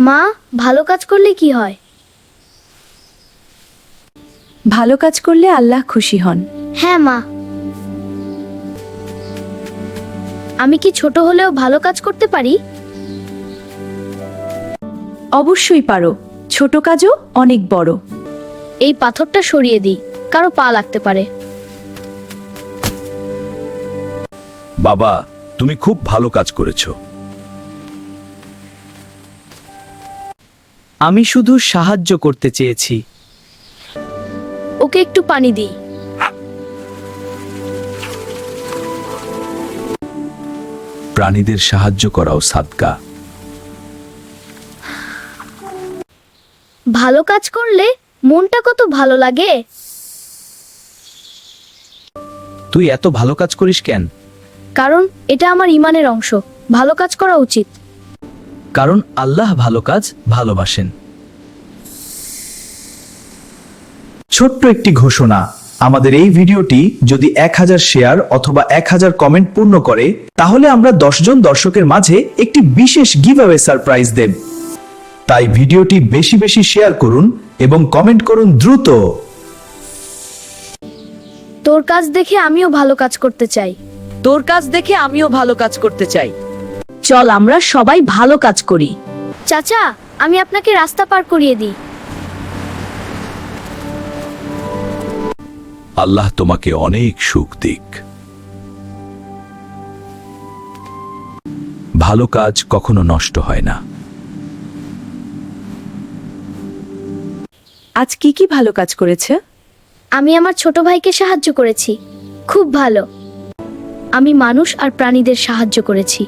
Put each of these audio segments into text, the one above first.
মা, ভালো কাজ করলে কি হয়? ভালো কাজ করলে আল্লাহ খুশি হন। হ্যাঁ মা। আমি কি ছোট হলেও ভালো কাজ করতে পারি? অবশ্যই পারো, ছোট কাজও অনেক বড়। এই পাথরটা সরিয়ে দিই, কারো পা লাগতে পারে। বাবা, তুমি খুব ভালো কাজ করেছো। আমি শুধু সাহায্য করতে চেয়েছি। ওকে একটু পানি দিই। প্রাণীদের সাহায্য করাও সাদকা। ভালো কাজ করলে মনটা কত ভালো লাগে। তুই এত ভালো কাজ করিস কেন? কারণ এটা আমার ঈমানের অংশ। ভালো কাজ করা উচিত। কারণ আল্লাহ ভালো কাজ ভালোবাসেন। ছোট্ট একটি ঘোষণা, আমাদের এই ভিডিওটি যদি 1000 শেয়ার অথবা 1000 কমেন্ট পূর্ণ করে, তাহলে আমরা 10 জন দর্শকের মাঝে একটি বিশেষ গিভঅ্যাওয়ে সারপ্রাইজ দেব। তাই ভিডিওটি বেশি বেশি শেয়ার করুন এবং কমেন্ট করুন দ্রুত। তোর কাজ দেখে আমিও ভালো কাজ করতে চাই। তোর কাজ দেখে আমিও ভালো কাজ করতে চাই। চল আমরা সবাই ভালো কাজ করি। চাচা, আমি আপনাকে রাস্তা পার করিয়ে দিই। আল্লাহ তোমাকে অনেক সুখ দিক। ভালো কাজ কখনো নষ্ট হয় না। আজ কি কি ভালো কাজ করেছে? আমি আমার ছোট ভাইকে সাহায্য করেছি। খুব ভালো। আমি মানুষ আর প্রাণীদের সাহায্য করেছি।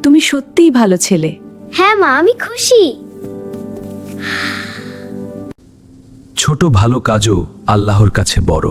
তুমি সত্যিই ভালো ছেলে। হ্যাঁ মা, আমি খুশি। ছোট ভালো কাজও আল্লাহর কাছে বড়।